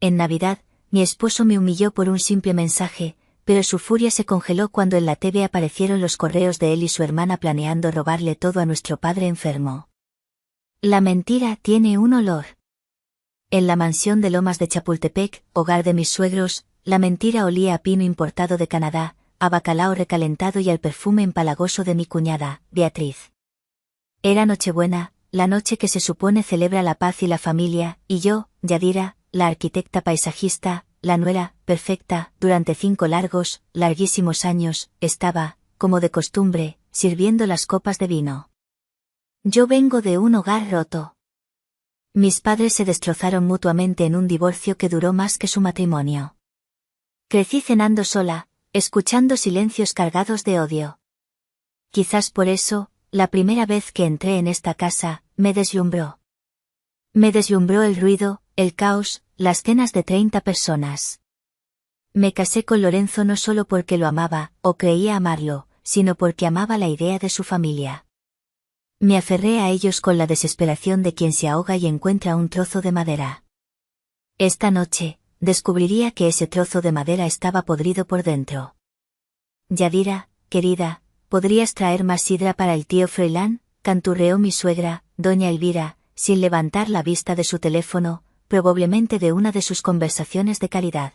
En Navidad, mi esposo me humilló por un simple mensaje, pero su furia se congeló cuando en la TV aparecieron los correos de él y su hermana planeando robarle todo a nuestro padre enfermo. La mentira tiene un olor. En la mansión de Lomas de Chapultepec, hogar de mis suegros, la mentira olía a pino importado de Canadá, a bacalao recalentado y al perfume empalagoso de mi cuñada, Beatriz. Era Nochebuena, la noche que se supone celebra la paz y la familia, y yo, Yadira, la arquitecta paisajista, la nuera, perfecta, durante 5 larguísimos años, estaba, como de costumbre, sirviendo las copas de vino. Yo vengo de un hogar roto. Mis padres se destrozaron mutuamente en un divorcio que duró más que su matrimonio. Crecí cenando sola, escuchando silencios cargados de odio. Quizás por eso, la primera vez que entré en esta casa, me deslumbró. Me deslumbró el ruido, el caos, las cenas de 30 personas. Me casé con Lorenzo no solo porque lo amaba, o creía amarlo, sino porque amaba la idea de su familia. Me aferré a ellos con la desesperación de quien se ahoga y encuentra un trozo de madera. Esta noche, descubriría que ese trozo de madera estaba podrido por dentro. Yadira, querida, ¿podrías traer más sidra para el tío Froilán?, canturreó mi suegra, doña Elvira, sin levantar la vista de su teléfono, probablemente de una de sus conversaciones de caridad.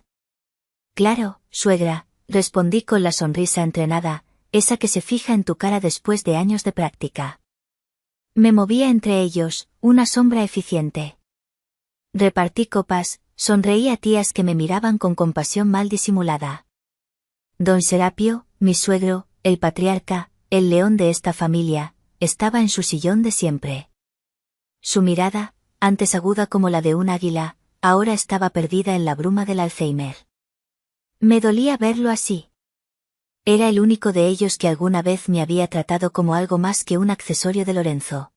Claro, suegra, respondí con la sonrisa entrenada, esa que se fija en tu cara después de años de práctica. Me movía entre ellos, una sombra eficiente. Repartí copas, sonreí a tías que me miraban con compasión mal disimulada. Don Serapio, mi suegro, el patriarca, el león de esta familia, estaba en su sillón de siempre. Su mirada, antes aguda como la de un águila, ahora estaba perdida en la bruma del Alzheimer. Me dolía verlo así. Era el único de ellos que alguna vez me había tratado como algo más que un accesorio de Lorenzo.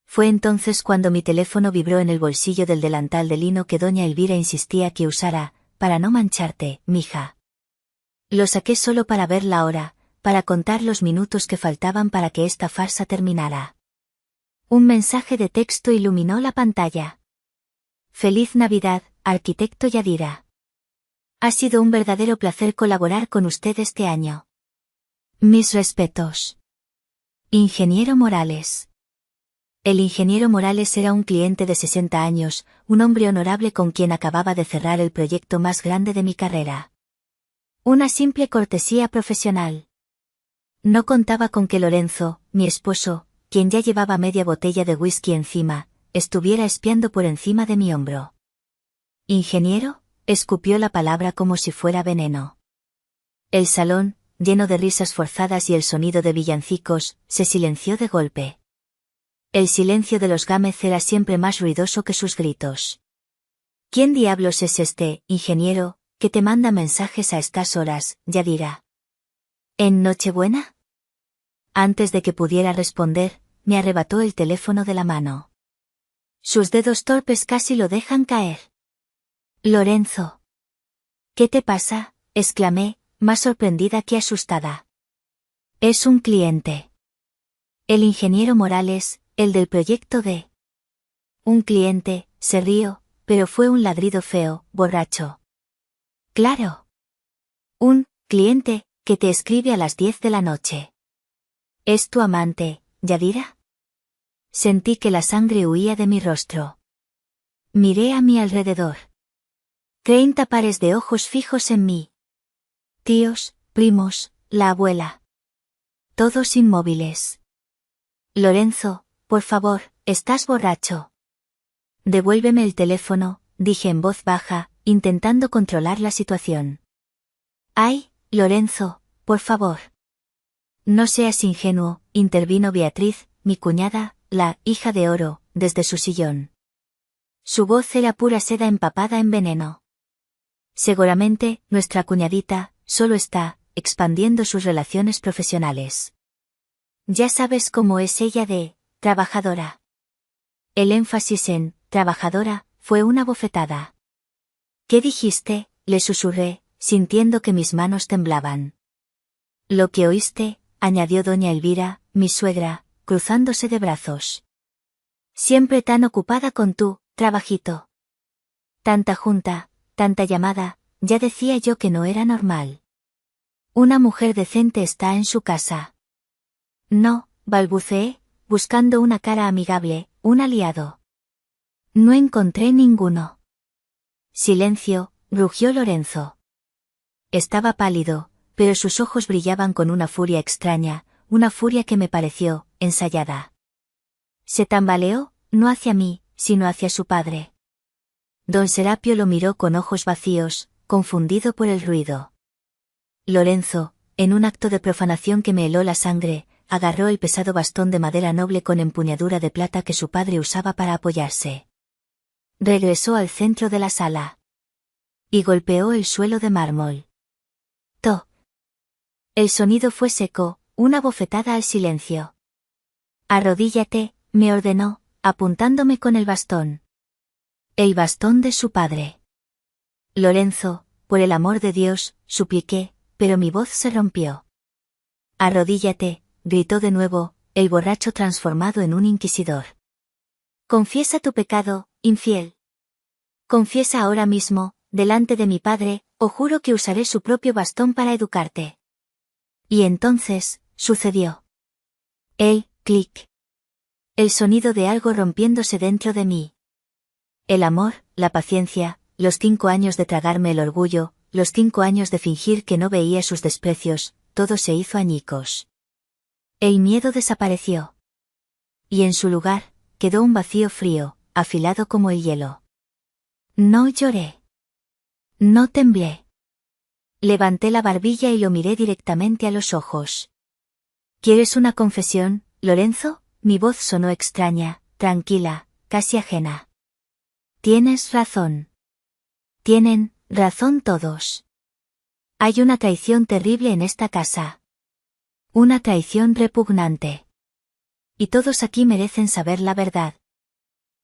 Fue entonces cuando mi teléfono vibró en el bolsillo del delantal de lino que doña Elvira insistía que usara, para no mancharte, mija. Lo saqué solo para ver la hora, para contar los minutos que faltaban para que esta farsa terminara. Un mensaje de texto iluminó la pantalla. Feliz Navidad, arquitecto Yadira. Ha sido un verdadero placer colaborar con usted este año. Mis respetos. Ingeniero Morales. El ingeniero Morales era un cliente de 60 años, un hombre honorable con quien acababa de cerrar el proyecto más grande de mi carrera. Una simple cortesía profesional. No contaba con que Lorenzo, mi esposo, quien ya llevaba media botella de whisky encima, estuviera espiando por encima de mi hombro. ¿Ingeniero?, escupió la palabra como si fuera veneno. El salón, lleno de risas forzadas y el sonido de villancicos, se silenció de golpe. El silencio de los Gámez era siempre más ruidoso que sus gritos. ¿Quién diablos es este, ingeniero, que te manda mensajes a estas horas, Yadira? ¿En Nochebuena? Antes de que pudiera responder, me arrebató el teléfono de la mano. Sus dedos torpes casi lo dejan caer. Lorenzo. ¿Qué te pasa?, exclamé, más sorprendida que asustada. Es un cliente. El ingeniero Morales, el del proyecto de... Un cliente, se rió, pero fue un ladrido feo, borracho. Claro. Un cliente que te escribe a las 10 de la noche. ¿Es tu amante, Yadira? Sentí que la sangre huía de mi rostro. Miré a mi alrededor. 30 pares de ojos fijos en mí. Tíos, primos, la abuela. Todos inmóviles. Lorenzo, por favor, estás borracho. Devuélveme el teléfono, dije en voz baja, intentando controlar la situación. Ay, Lorenzo, por favor. No seas ingenuo, intervino Beatriz, mi cuñada, la hija de oro, desde su sillón. Su voz era pura seda empapada en veneno. Seguramente, nuestra cuñadita, solo está, expandiendo sus relaciones profesionales. Ya sabes cómo es ella de, trabajadora. El énfasis en, trabajadora, fue una bofetada. ¿Qué dijiste?, le susurré, sintiendo que mis manos temblaban. Lo que oíste, añadió doña Elvira, mi suegra, cruzándose de brazos. Siempre tan ocupada con tu trabajito. Tanta junta, tanta llamada, ya decía yo que no era normal. Una mujer decente está en su casa. No, balbuceé, buscando una cara amigable, un aliado. No encontré ninguno. Silencio, rugió Lorenzo. Estaba pálido, pero sus ojos brillaban con una furia extraña, una furia que me pareció, ensayada. Se tambaleó, no hacia mí, sino hacia su padre. Don Serapio lo miró con ojos vacíos, confundido por el ruido. Lorenzo, en un acto de profanación que me heló la sangre, agarró el pesado bastón de madera noble con empuñadura de plata que su padre usaba para apoyarse. Regresó al centro de la sala. Y golpeó el suelo de mármol. ¡To! El sonido fue seco, una bofetada al silencio. Arrodíllate, me ordenó, apuntándome con el bastón. El bastón de su padre. Lorenzo, por el amor de Dios, supliqué, pero mi voz se rompió. Arrodíllate, gritó de nuevo, el borracho transformado en un inquisidor. Confiesa tu pecado, infiel. Confiesa ahora mismo, delante de mi padre, o juro que usaré su propio bastón para educarte. Y entonces, sucedió. Clic. El sonido de algo rompiéndose dentro de mí. El amor, la paciencia, los 5 años de tragarme el orgullo, los 5 años de fingir que no veía sus desprecios, todo se hizo añicos. El miedo desapareció. Y en su lugar, quedó un vacío frío, afilado como el hielo. No lloré. No temblé. Levanté la barbilla y lo miré directamente a los ojos. ¿Quieres una confesión, Lorenzo? Mi voz sonó extraña, tranquila, casi ajena. Tienes razón. Tienen razón todos. Hay una traición terrible en esta casa. Una traición repugnante. Y todos aquí merecen saber la verdad.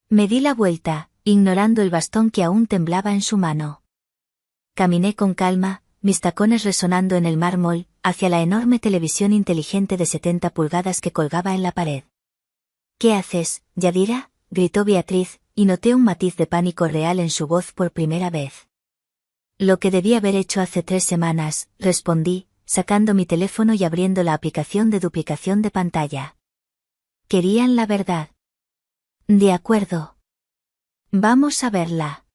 Me di la vuelta, ignorando el bastón que aún temblaba en su mano. Caminé con calma, mis tacones resonando en el mármol, hacia la enorme televisión inteligente de 70 pulgadas que colgaba en la pared. ¿Qué haces, Yadira?, gritó Beatriz, y noté un matiz de pánico real en su voz por primera vez. Lo que debí haber hecho hace 3 semanas, respondí, sacando mi teléfono y abriendo la aplicación de duplicación de pantalla. Querían la verdad. De acuerdo. Vamos a verla.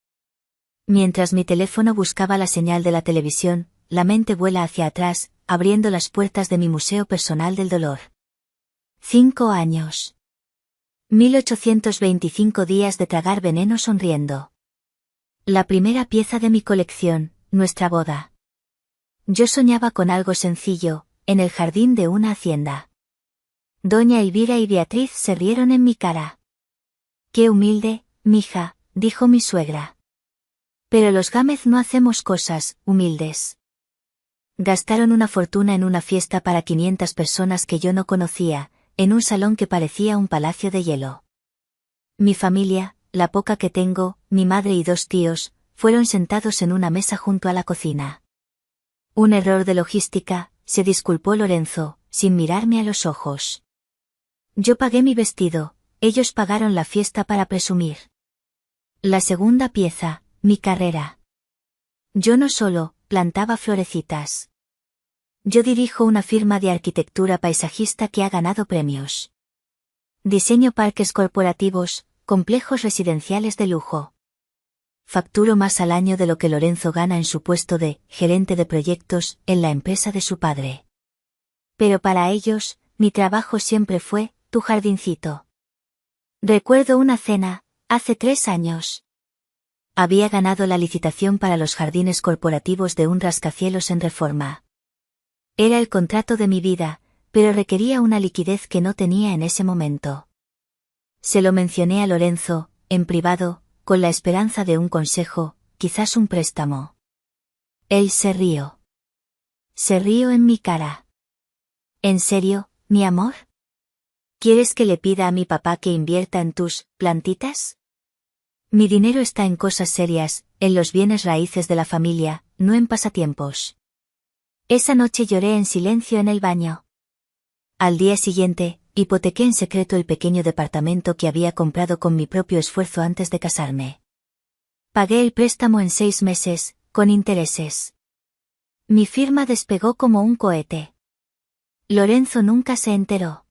Mientras mi teléfono buscaba la señal de la televisión, la mente vuela hacia atrás, abriendo las puertas de mi museo personal del dolor. 5 años. 1825 días de tragar veneno sonriendo. La primera pieza de mi colección, nuestra boda. Yo soñaba con algo sencillo, en el jardín de una hacienda. Doña Elvira y Beatriz se rieron en mi cara. Qué humilde, mija, dijo mi suegra. Pero los Gámez no hacemos cosas humildes. Gastaron una fortuna en una fiesta para 500 personas que yo no conocía, en un salón que parecía un palacio de hielo. Mi familia, la poca que tengo, mi madre y 2 tíos, fueron sentados en una mesa junto a la cocina. Un error de logística, se disculpó Lorenzo, sin mirarme a los ojos. Yo pagué mi vestido, ellos pagaron la fiesta para presumir. La segunda pieza, mi carrera. Yo no solo plantaba florecitas. Yo dirijo una firma de arquitectura paisajista que ha ganado premios. Diseño parques corporativos, complejos residenciales de lujo. Facturo más al año de lo que Lorenzo gana en su puesto de gerente de proyectos en la empresa de su padre. Pero para ellos, mi trabajo siempre fue tu jardincito. Recuerdo una cena, hace 3 años. Había ganado la licitación para los jardines corporativos de un rascacielos en Reforma. Era el contrato de mi vida, pero requería una liquidez que no tenía en ese momento. Se lo mencioné a Lorenzo, en privado, con la esperanza de un consejo, quizás un préstamo. Él se rió. Se rió en mi cara. ¿En serio, mi amor? ¿Quieres que le pida a mi papá que invierta en tus plantitas? Mi dinero está en cosas serias, en los bienes raíces de la familia, no en pasatiempos. Esa noche lloré en silencio en el baño. Al día siguiente, hipotequé en secreto el pequeño departamento que había comprado con mi propio esfuerzo antes de casarme. Pagué el préstamo en 6 meses, con intereses. Mi firma despegó como un cohete. Lorenzo nunca se enteró.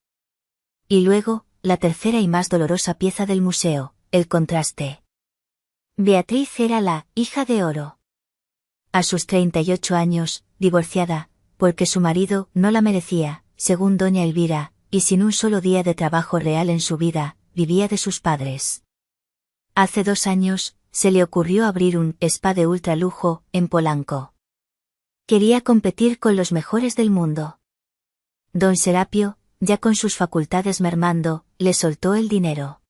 Y luego, la tercera y más dolorosa pieza del museo, el contraste. Beatriz era la hija de oro. A sus 38 años, divorciada, porque su marido no la merecía, según doña Elvira, y sin un solo día de trabajo real en su vida, vivía de sus padres. Hace 2 años, se le ocurrió abrir un spa de ultralujo, en Polanco. Quería competir con los mejores del mundo. Don Serapio, ya con sus facultades mermando, le soltó el dinero.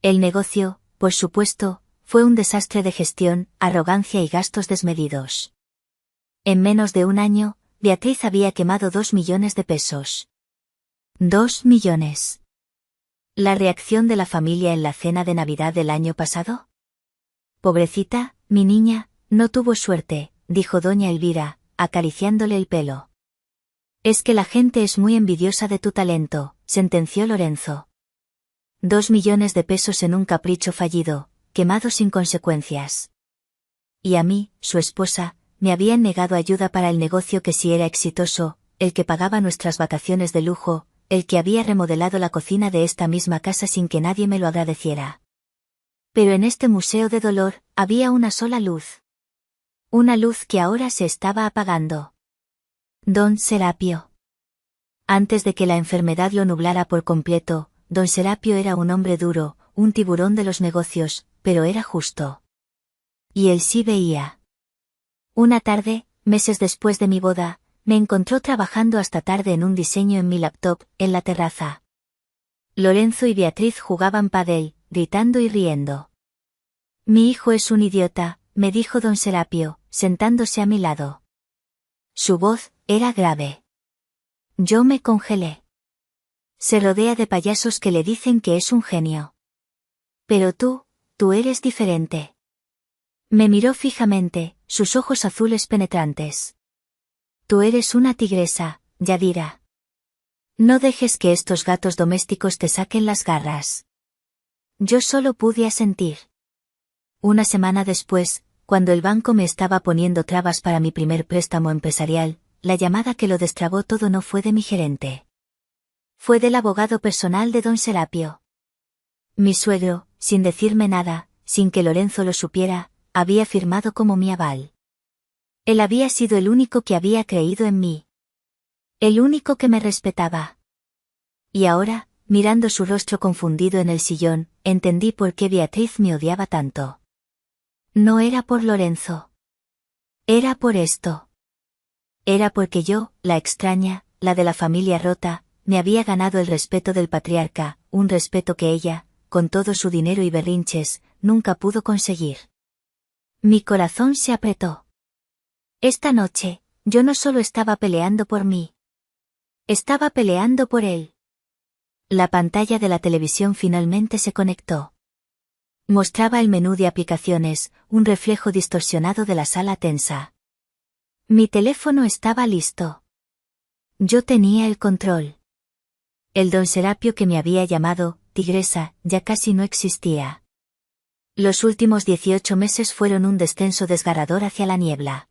El negocio, por supuesto, fue un desastre de gestión, arrogancia y gastos desmedidos. En menos de un año, Beatriz había quemado 2 millones de pesos. 2 millones. ¿La reacción de la familia en la cena de Navidad del año pasado? Pobrecita, mi niña, no tuvo suerte, dijo doña Elvira, acariciándole el pelo. Es que la gente es muy envidiosa de tu talento, sentenció Lorenzo. 2 millones de pesos en un capricho fallido, quemado sin consecuencias. Y a mí, su esposa, me habían negado ayuda para el negocio que sí era exitoso, el que pagaba nuestras vacaciones de lujo, el que había remodelado la cocina de esta misma casa sin que nadie me lo agradeciera. Pero en este museo de dolor, había una sola luz. Una luz que ahora se estaba apagando. Don Serapio. Antes de que la enfermedad lo nublara por completo, don Serapio era un hombre duro, un tiburón de los negocios, pero era justo. Y él sí veía. Una tarde, meses después de mi boda, me encontró trabajando hasta tarde en un diseño en mi laptop, en la terraza. Lorenzo y Beatriz jugaban pádel, gritando y riendo. Mi hijo es un idiota, me dijo don Serapio, sentándose a mi lado. Su voz era grave. Yo me congelé. Se rodea de payasos que le dicen que es un genio. Pero tú eres diferente. Me miró fijamente, sus ojos azules penetrantes. Tú eres una tigresa, Yadira. No dejes que estos gatos domésticos te saquen las garras. Yo solo pude asentir. Una semana después, cuando el banco me estaba poniendo trabas para mi primer préstamo empresarial, la llamada que lo destrabó todo no fue de mi gerente. Fue del abogado personal de don Serapio. Mi suegro, sin decirme nada, sin que Lorenzo lo supiera, había firmado como mi aval. Él había sido el único que había creído en mí. El único que me respetaba. Y ahora, mirando su rostro confundido en el sillón, entendí por qué Beatriz me odiaba tanto. No era por Lorenzo. Era por esto. Era porque yo, la extraña, la de la familia rota, me había ganado el respeto del patriarca, un respeto que ella, con todo su dinero y berrinches, nunca pudo conseguir. Mi corazón se apretó. Esta noche, yo no solo estaba peleando por mí. Estaba peleando por él. La pantalla de la televisión finalmente se conectó. Mostraba el menú de aplicaciones, un reflejo distorsionado de la sala tensa. Mi teléfono estaba listo. Yo tenía el control. El don Serapio que me había llamado, tigresa, ya casi no existía. Los últimos 18 meses fueron un descenso desgarrador hacia la niebla.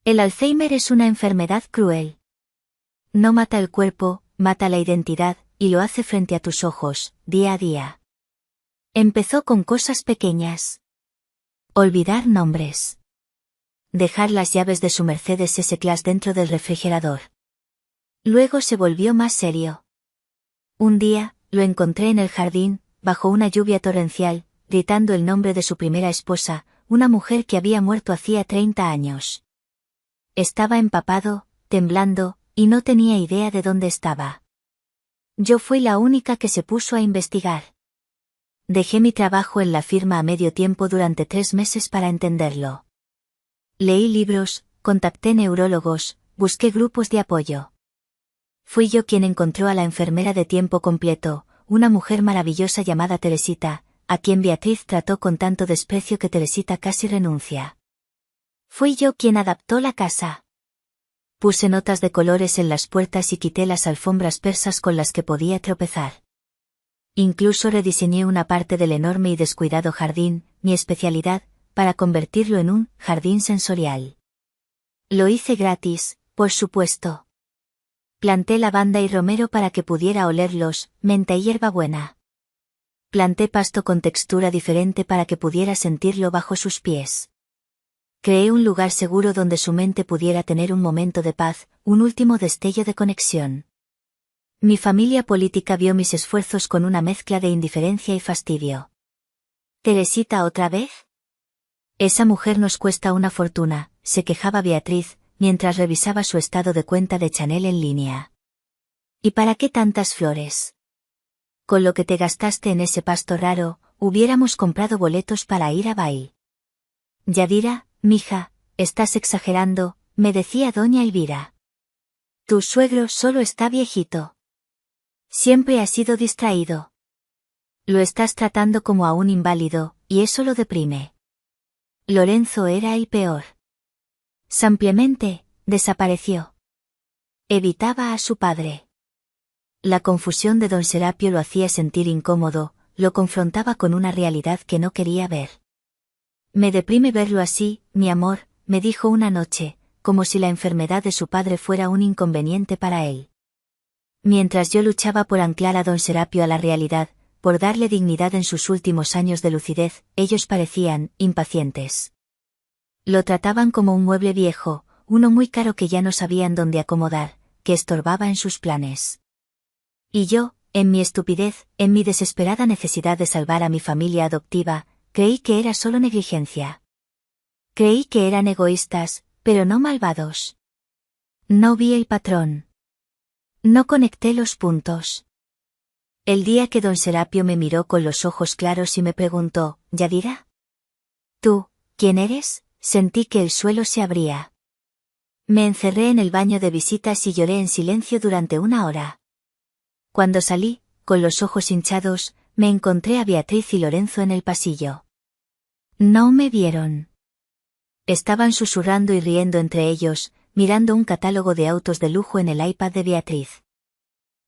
El Alzheimer es una enfermedad cruel. No mata el cuerpo, mata la identidad, y lo hace frente a tus ojos, día a día. Empezó con cosas pequeñas. Olvidar nombres. Dejar las llaves de su Mercedes S-Class dentro del refrigerador. Luego se volvió más serio. Un día, lo encontré en el jardín, bajo una lluvia torrencial, gritando el nombre de su primera esposa, una mujer que había muerto hacía 30 años. Estaba empapado, temblando, y no tenía idea de dónde estaba. Yo fui la única que se puso a investigar. Dejé mi trabajo en la firma a medio tiempo durante 3 meses para entenderlo. Leí libros, contacté neurólogos, busqué grupos de apoyo. Fui yo quien encontró a la enfermera de tiempo completo, una mujer maravillosa llamada Teresita, a quien Beatriz trató con tanto desprecio que Teresita casi renuncia. Fui yo quien adaptó la casa. Puse notas de colores en las puertas y quité las alfombras persas con las que podía tropezar. Incluso rediseñé una parte del enorme y descuidado jardín, mi especialidad, para convertirlo en un jardín sensorial. Lo hice gratis, por supuesto. Planté lavanda y romero para que pudiera olerlos, menta y hierbabuena. Planté pasto con textura diferente para que pudiera sentirlo bajo sus pies. Creé un lugar seguro donde su mente pudiera tener un momento de paz, un último destello de conexión. Mi familia política vio mis esfuerzos con una mezcla de indiferencia y fastidio. ¿Teresita otra vez? Esa mujer nos cuesta una fortuna, se quejaba Beatriz, mientras revisaba su estado de cuenta de Chanel en línea. ¿Y para qué tantas flores? Con lo que te gastaste en ese pasto raro, hubiéramos comprado boletos para ir a Bail. Yadira, mija, estás exagerando, me decía doña Elvira. Tu suegro solo está viejito. Siempre ha sido distraído. Lo estás tratando como a un inválido, y eso lo deprime. Lorenzo era el peor. Simplemente, desapareció. Evitaba a su padre. La confusión de don Serapio lo hacía sentir incómodo, lo confrontaba con una realidad que no quería ver. Me deprime verlo así, mi amor, me dijo una noche, como si la enfermedad de su padre fuera un inconveniente para él. Mientras yo luchaba por anclar a don Serapio a la realidad, por darle dignidad en sus últimos años de lucidez, ellos parecían impacientes. Lo trataban como un mueble viejo, uno muy caro que ya no sabían dónde acomodar, que estorbaba en sus planes. Y yo, en mi estupidez, en mi desesperada necesidad de salvar a mi familia adoptiva, creí que era solo negligencia. Creí que eran egoístas, pero no malvados. No vi el patrón. No conecté los puntos. El día que don Serapio me miró con los ojos claros y me preguntó, ¿Yadira? ¿Tú, quién eres? Sentí que el suelo se abría. Me encerré en el baño de visitas y lloré en silencio durante 1 hora. Cuando salí, con los ojos hinchados, me encontré a Beatriz y Lorenzo en el pasillo. No me vieron. Estaban susurrando y riendo entre ellos, mirando un catálogo de autos de lujo en el iPad de Beatriz.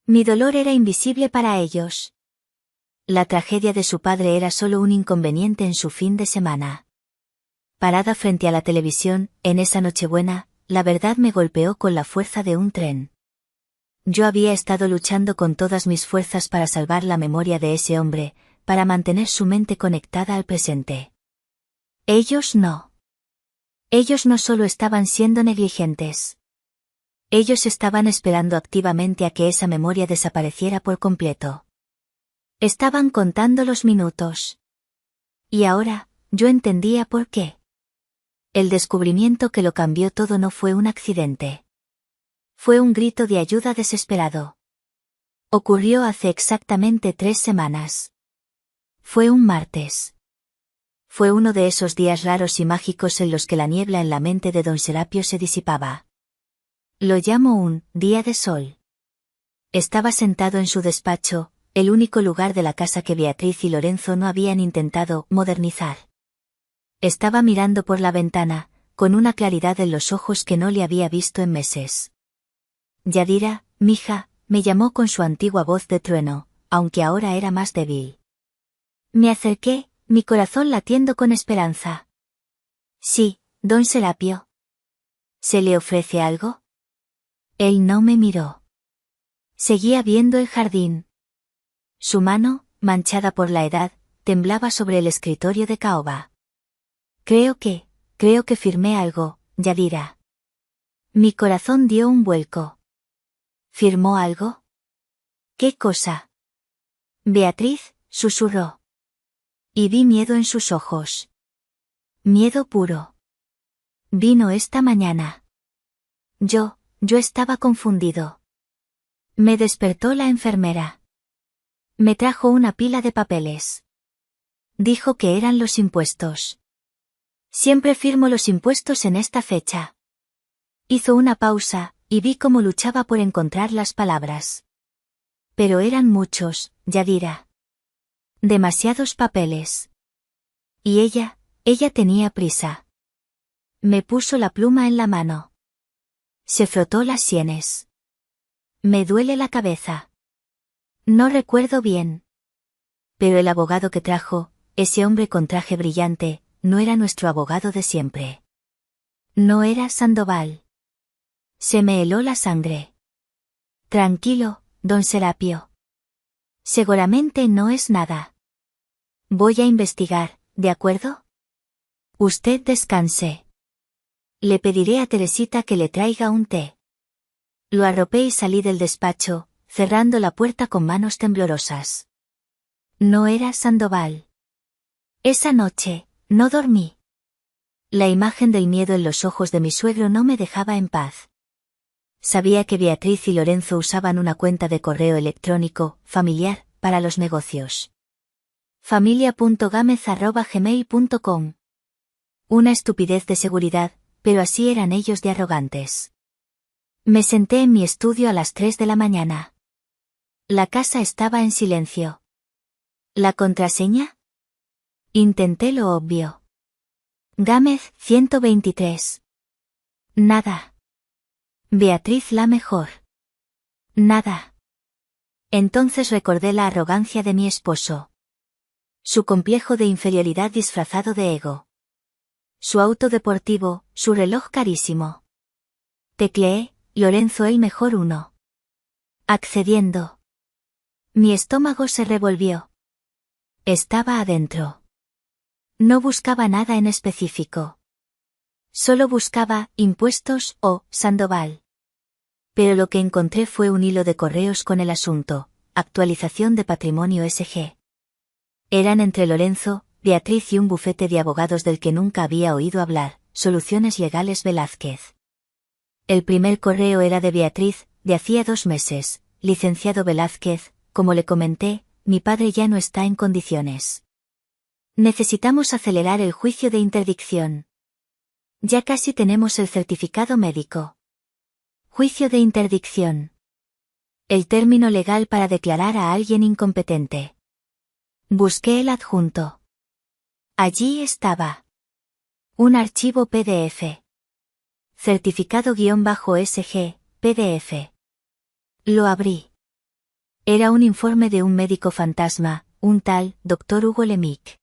Mi dolor era invisible para ellos. La tragedia de su padre era solo un inconveniente en su fin de semana. Parada frente a la televisión, en esa Nochebuena, la verdad me golpeó con la fuerza de un tren. Yo había estado luchando con todas mis fuerzas para salvar la memoria de ese hombre, para mantener su mente conectada al presente. Ellos no. Ellos no solo estaban siendo negligentes. Ellos estaban esperando activamente a que esa memoria desapareciera por completo. Estaban contando los minutos. Y ahora, yo entendía por qué. El descubrimiento que lo cambió todo no fue un accidente. Fue un grito de ayuda desesperado. Ocurrió hace exactamente 3 semanas. Fue un martes. Fue uno de esos días raros y mágicos en los que la niebla en la mente de don Serapio se disipaba. Lo llamo un día de sol. Estaba sentado en su despacho, el único lugar de la casa que Beatriz y Lorenzo no habían intentado modernizar. Estaba mirando por la ventana, con una claridad en los ojos que no le había visto en meses. Yadira, mija, me llamó con su antigua voz de trueno, aunque ahora era más débil. Me acerqué, mi corazón latiendo con esperanza. Sí, don Serapio. ¿Se le ofrece algo? Él no me miró. Seguía viendo el jardín. Su mano, manchada por la edad, temblaba sobre el escritorio de caoba. Creo que firmé algo, Yadira. Mi corazón dio un vuelco. ¿Firmó algo? ¿Qué cosa? Beatriz, susurró. Y vi miedo en sus ojos. Miedo puro. Vino esta mañana. Yo estaba confundido. Me despertó la enfermera. Me trajo una pila de papeles. Dijo que eran los impuestos. Siempre firmo los impuestos en esta fecha. Hizo una pausa, y vi cómo luchaba por encontrar las palabras. Pero eran muchos, Yadira. Demasiados papeles. Y ella tenía prisa. Me puso la pluma en la mano. Se frotó las sienes. Me duele la cabeza. No recuerdo bien. Pero el abogado que trajo, ese hombre con traje brillante, no era nuestro abogado de siempre. No era Sandoval. Se me heló la sangre. Tranquilo, don Serapio. Seguramente no es nada. Voy a investigar, ¿de acuerdo? Usted descanse. Le pediré a Teresita que le traiga un té. Lo arropé y salí del despacho, cerrando la puerta con manos temblorosas. No era Sandoval. Esa noche, no dormí. La imagen del miedo en los ojos de mi suegro no me dejaba en paz. Sabía que Beatriz y Lorenzo usaban una cuenta de correo electrónico, familiar, para los negocios. familia.gamez@gmail.com. Una estupidez de seguridad, pero así eran ellos de arrogantes. Me senté en mi estudio a las 3 de la mañana. La casa estaba en silencio. ¿La contraseña? Intenté lo obvio. Gámez 123. Nada. Beatriz la mejor. Nada. Entonces recordé la arrogancia de mi esposo. Su complejo de inferioridad disfrazado de ego. Su auto deportivo, su reloj carísimo. Tecleé, Lorenzo el mejor uno. Accediendo. Mi estómago se revolvió. Estaba adentro. No buscaba nada en específico. Solo buscaba impuestos o Sandoval. Pero lo que encontré fue un hilo de correos con el asunto, actualización de patrimonio SG. Eran entre Lorenzo, Beatriz y un bufete de abogados del que nunca había oído hablar, Soluciones Legales Velázquez. El primer correo era de Beatriz, de hacía 2 meses, licenciado Velázquez, como le comenté, mi padre ya no está en condiciones. Necesitamos acelerar el juicio de interdicción. Ya casi tenemos el certificado médico. Juicio de interdicción. El término legal para declarar a alguien incompetente. Busqué el adjunto. Allí estaba. Un archivo PDF. Certificado-SG, PDF. Lo abrí. Era un informe de un médico fantasma, un tal, Dr. Hugo Lemic.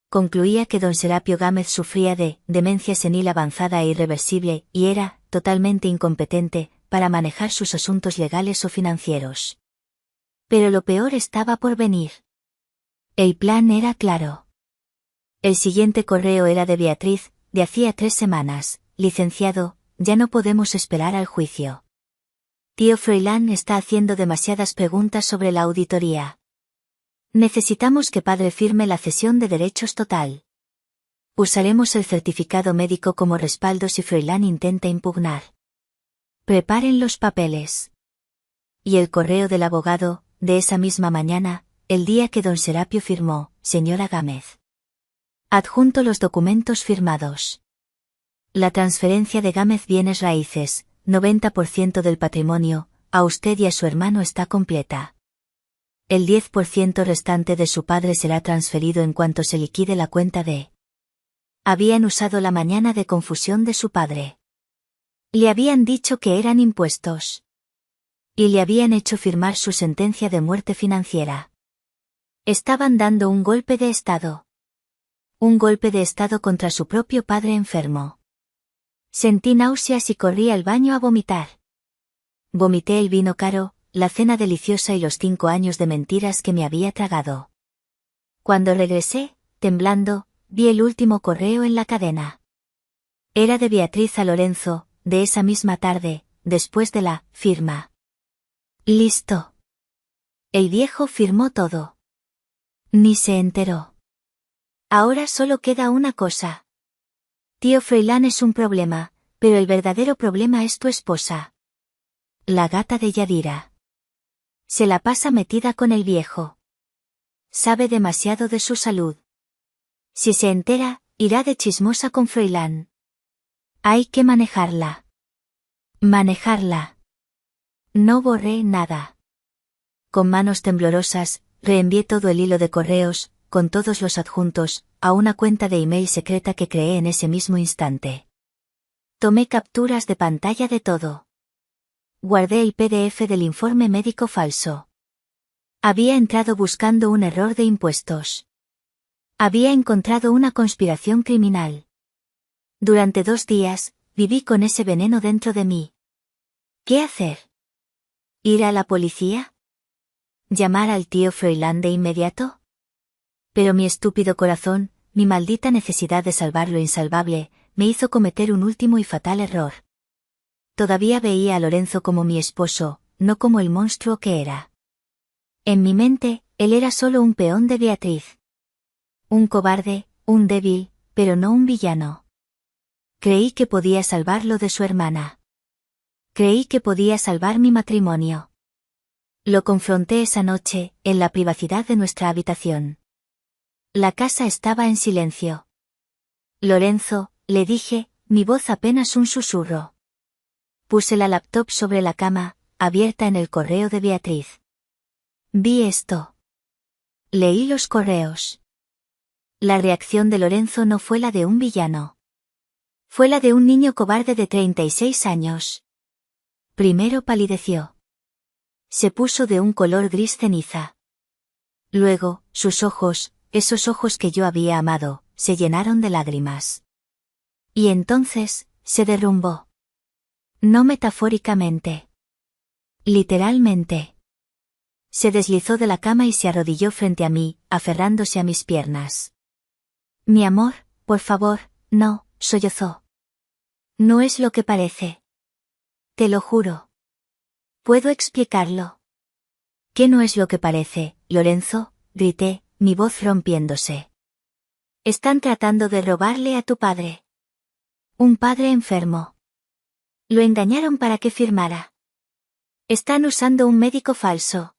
Concluía que don Serapio Gámez sufría de demencia senil avanzada e irreversible, y era totalmente incompetente para manejar sus asuntos legales o financieros. Pero lo peor estaba por venir. El plan era claro. El siguiente correo era de Beatriz, de hacía 3 semanas, licenciado, ya no podemos esperar al juicio. Tío Froilán está haciendo demasiadas preguntas sobre la auditoría. Necesitamos que padre firme la cesión de derechos total. Usaremos el certificado médico como respaldo si Froilán intenta impugnar. Preparen los papeles. Y el correo del abogado, de esa misma mañana, el día que don Serapio firmó, señora Gámez. Adjunto los documentos firmados. La transferencia de Gámez bienes raíces, 90% del patrimonio, a usted y a su hermano está completa. El 10% restante de su padre será transferido en cuanto se liquide la cuenta de. Habían usado la mañana de confusión de su padre. Le habían dicho que eran impuestos. Y le habían hecho firmar su sentencia de muerte financiera. Estaban dando un golpe de estado. Un golpe de estado contra su propio padre enfermo. Sentí náuseas y corrí al baño a vomitar. Vomité el vino caro, la cena deliciosa y los 5 años de mentiras que me había tragado. Cuando regresé, temblando, vi el último correo en la cadena. Era de Beatriz a Lorenzo, de esa misma tarde, después de la firma. Listo. El viejo firmó todo. Ni se enteró. Ahora solo queda una cosa. Tío Froilán es un problema, pero el verdadero problema es tu esposa. La gata de Yadira. Se la pasa metida con el viejo. Sabe demasiado de su salud. Si se entera, irá de chismosa con Froilán. Hay que manejarla. Manejarla. No borré nada. Con manos temblorosas, reenvié todo el hilo de correos, con todos los adjuntos, a una cuenta de email secreta que creé en ese mismo instante. Tomé capturas de pantalla de todo. Guardé el PDF del informe médico falso. Había entrado buscando un error de impuestos. Había encontrado una conspiración criminal. Durante 2 días, viví con ese veneno dentro de mí. ¿Qué hacer? ¿Ir a la policía? ¿Llamar al tío Froilán de inmediato? Pero mi estúpido corazón, mi maldita necesidad de salvar lo insalvable, me hizo cometer un último y fatal error. Todavía veía a Lorenzo como mi esposo, no como el monstruo que era. En mi mente, él era solo un peón de Beatriz. Un cobarde, un débil, pero no un villano. Creí que podía salvarlo de su hermana. Creí que podía salvar mi matrimonio. Lo confronté esa noche, en la privacidad de nuestra habitación. La casa estaba en silencio. Lorenzo, le dije, mi voz apenas un susurro. Puse la laptop sobre la cama, abierta en el correo de Beatriz. Vi esto. Leí los correos. La reacción de Lorenzo no fue la de un villano. Fue la de un niño cobarde de 36 años. Primero palideció. Se puso de un color gris ceniza. Luego, sus ojos, esos ojos que yo había amado, se llenaron de lágrimas. Y entonces, se derrumbó. No metafóricamente. Literalmente. Se deslizó de la cama y se arrodilló frente a mí, aferrándose a mis piernas. Mi amor, por favor, no, sollozó. No es lo que parece. Te lo juro. ¿Puedo explicarlo? ¿Qué no es lo que parece, Lorenzo? Grité, mi voz rompiéndose. Están tratando de robarle a tu padre. Un padre enfermo. Lo engañaron para que firmara. Están usando un médico falso.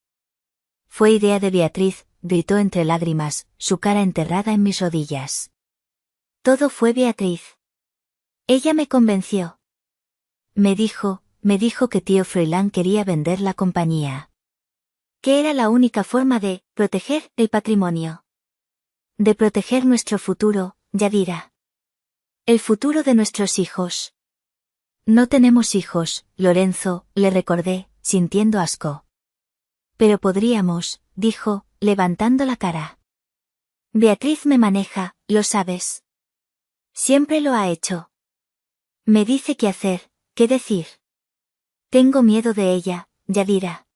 Fue idea de Beatriz, gritó entre lágrimas, su cara enterrada en mis rodillas. Todo fue Beatriz. Ella me convenció. Me dijo que tío Froilán quería vender la compañía. Que era la única forma de proteger el patrimonio. De proteger nuestro futuro, Yadira. El futuro de nuestros hijos. No tenemos hijos, Lorenzo, le recordé, sintiendo asco. Pero podríamos, dijo, levantando la cara. Beatriz me maneja, lo sabes. Siempre lo ha hecho. Me dice qué hacer, qué decir. Tengo miedo de ella, Yadira.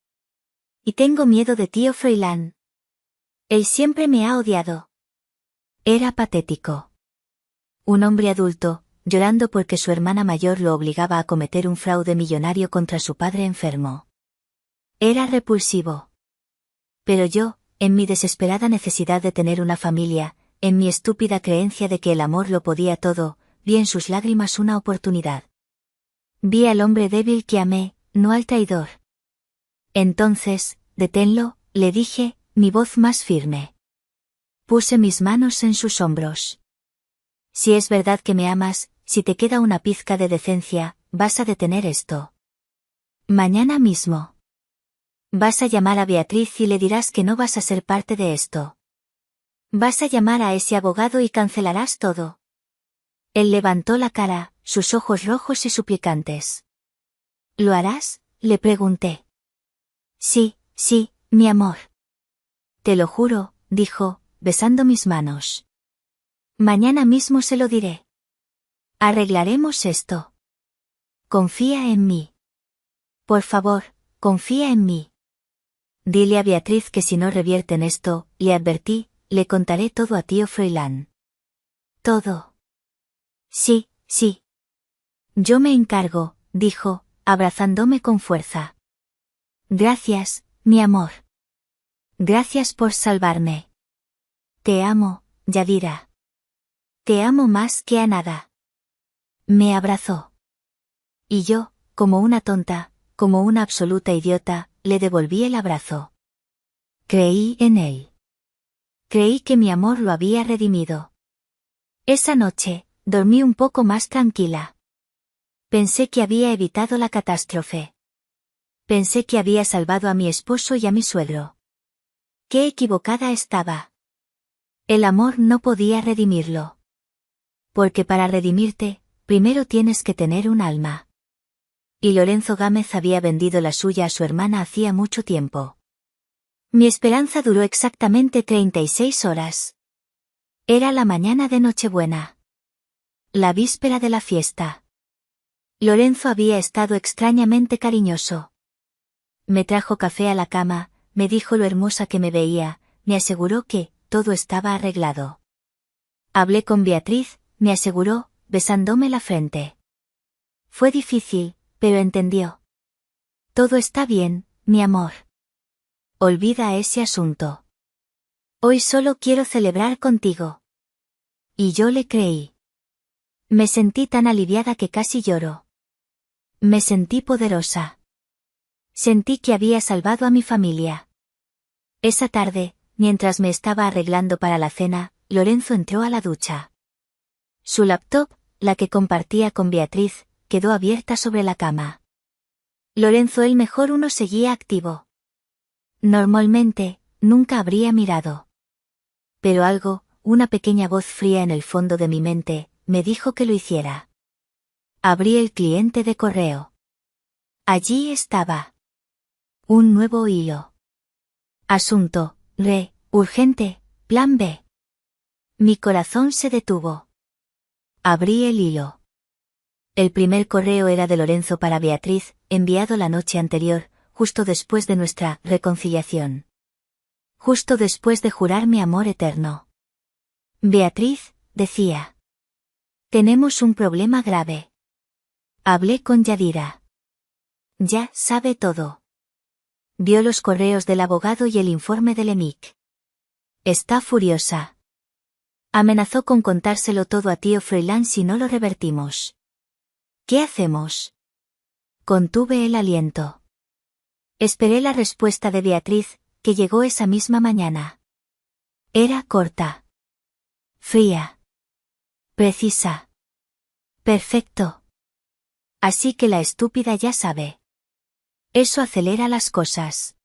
Y tengo miedo de tío Froilán. Él siempre me ha odiado. Era patético. Un hombre adulto, llorando porque su hermana mayor lo obligaba a cometer un fraude millonario contra su padre enfermo. Era repulsivo. Pero yo, en mi desesperada necesidad de tener una familia, en mi estúpida creencia de que el amor lo podía todo, vi en sus lágrimas una oportunidad. Vi al hombre débil que amé, no al traidor. Entonces, deténlo, le dije, mi voz más firme. Puse mis manos en sus hombros. Si es verdad que me amas, si te queda una pizca de decencia, vas a detener esto. Mañana mismo. Vas a llamar a Beatriz y le dirás que no vas a ser parte de esto. Vas a llamar a ese abogado y cancelarás todo. Él levantó la cara, sus ojos rojos y suplicantes. ¿Lo harás?, le pregunté. Sí, mi amor. Te lo juro, dijo, besando mis manos. Mañana mismo se lo diré. Arreglaremos esto. Confía en mí. Por favor, confía en mí. Dile a Beatriz que si no revierten esto, le advertí, le contaré todo a tío Froilán. Todo. Sí. Yo me encargo, dijo, abrazándome con fuerza. Gracias, mi amor. Gracias por salvarme. Te amo, Yadira. Te amo más que a nada. Me abrazó. Y yo, como una tonta, como una absoluta idiota, le devolví el abrazo. Creí en él. Creí que mi amor lo había redimido. Esa noche, dormí un poco más tranquila. Pensé que había evitado la catástrofe. Pensé que había salvado a mi esposo y a mi suegro. Qué equivocada estaba. El amor no podía redimirlo. Porque para redimirte, primero tienes que tener un alma. Y Lorenzo Gámez había vendido la suya a su hermana hacía mucho tiempo. Mi esperanza duró exactamente 36 horas. Era la mañana de Nochebuena. La víspera de la fiesta. Lorenzo había estado extrañamente cariñoso. Me trajo café a la cama, me dijo lo hermosa que me veía, me aseguró que todo estaba arreglado. Hablé con Beatriz, me aseguró, besándome la frente. Fue difícil, pero entendió. Todo está bien, mi amor. Olvida ese asunto. Hoy solo quiero celebrar contigo. Y yo le creí. Me sentí tan aliviada que casi lloro. Me sentí poderosa. Sentí que había salvado a mi familia. Esa tarde, mientras me estaba arreglando para la cena, Lorenzo entró a la ducha. Su laptop, la que compartía con Beatriz, quedó abierta sobre la cama. Lorenzo el mejor uno seguía activo. Normalmente, nunca habría mirado. Pero algo, una pequeña voz fría en el fondo de mi mente, me dijo que lo hiciera. Abrí el cliente de correo. Allí estaba. Un nuevo hilo. Asunto, urgente, plan B. Mi corazón se detuvo. Abrí el hilo. El primer correo era de Lorenzo para Beatriz, enviado la noche anterior, justo después de nuestra reconciliación. Justo después de jurar mi amor eterno. Beatriz, decía. Tenemos un problema grave. Hablé con Yadira. Ya sabe todo. Vio los correos del abogado y el informe del EMIC. Está furiosa. Amenazó con contárselo todo a tío Froilán si no lo revertimos. ¿Qué hacemos? Contuve el aliento. Esperé la respuesta de Beatriz, que llegó esa misma mañana. Era corta. Fría. Precisa. Perfecto. Así que la estúpida ya sabe. Eso acelera las cosas.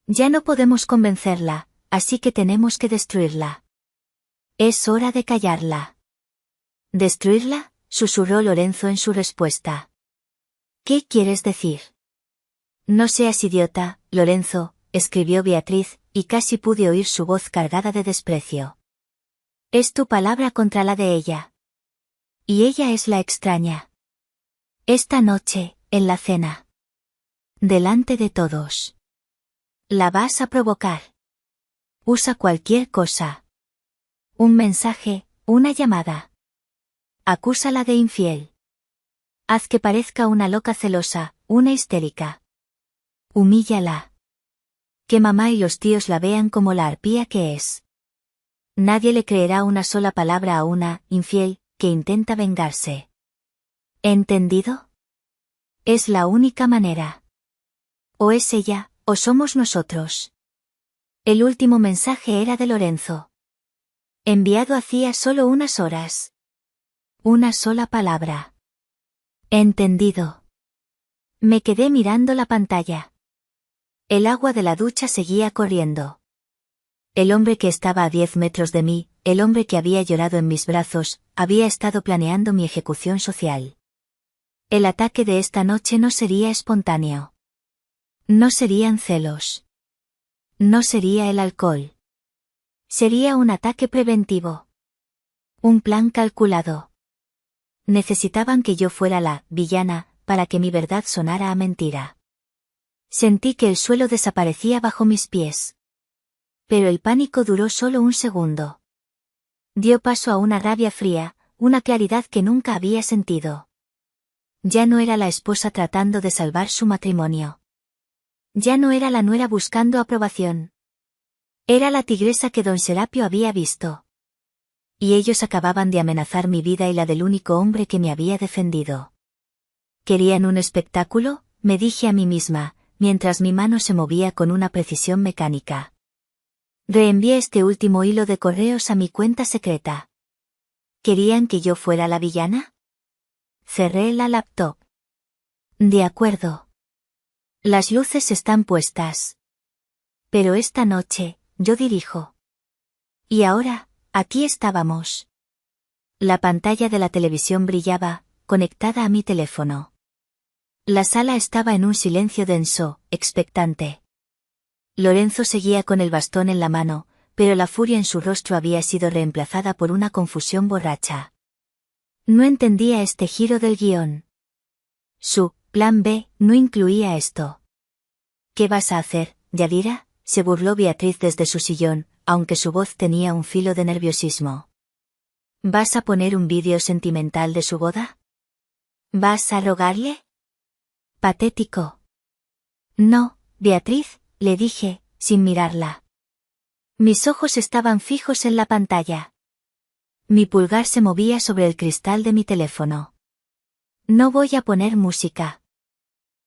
Ya no podemos convencerla, así que tenemos que destruirla. Es hora de callarla. ¿Destruirla?, susurró Lorenzo en su respuesta. ¿Qué quieres decir? No seas idiota, Lorenzo, escribió Beatriz, y casi pude oír su voz cargada de desprecio. Es tu palabra contra la de ella. Y ella es la extraña. Esta noche, en la cena. Delante de todos. La vas a provocar. Usa cualquier cosa. Un mensaje, una llamada. Acúsala de infiel. Haz que parezca una loca celosa, una histérica. Humíllala. Que mamá y los tíos la vean como la arpía que es. Nadie le creerá una sola palabra a una infiel que intenta vengarse. ¿Entendido? Es la única manera. O es ella, o somos nosotros. El último mensaje era de Lorenzo. Enviado hacía solo unas horas. Una sola palabra. Entendido. Me quedé mirando la pantalla. El agua de la ducha seguía corriendo. El hombre que estaba a 10 metros de mí, el hombre que había llorado en mis brazos, había estado planeando mi ejecución social. El ataque de esta noche no sería espontáneo. No serían celos. No sería el alcohol. Sería un ataque preventivo. Un plan calculado. Necesitaban que yo fuera la villana, para que mi verdad sonara a mentira. Sentí que el suelo desaparecía bajo mis pies. Pero el pánico duró solo un segundo. Dio paso a una rabia fría, una claridad que nunca había sentido. Ya no era la esposa tratando de salvar su matrimonio. Ya no era la nuera buscando aprobación. Era la tigresa que don Serapio había visto. Y ellos acababan de amenazar mi vida y la del único hombre que me había defendido. ¿Querían un espectáculo?, me dije a mí misma, mientras mi mano se movía con una precisión mecánica. Reenvié este último hilo de correos a mi cuenta secreta. ¿Querían que yo fuera la villana? Cerré la laptop. De acuerdo. Las luces están puestas. Pero esta noche, yo dirijo. Y ahora, aquí estábamos. La pantalla de la televisión brillaba, conectada a mi teléfono. La sala estaba en un silencio denso, expectante. Lorenzo seguía con el bastón en la mano, pero la furia en su rostro había sido reemplazada por una confusión borracha. No entendía este giro del guión. Su plan B no incluía esto. ¿Qué vas a hacer, Yadira?, se burló Beatriz desde su sillón, aunque su voz tenía un filo de nerviosismo. ¿Vas a poner un vídeo sentimental de su boda? ¿Vas a rogarle? Patético. No, Beatriz, le dije, sin mirarla. Mis ojos estaban fijos en la pantalla. Mi pulgar se movía sobre el cristal de mi teléfono. No voy a poner música.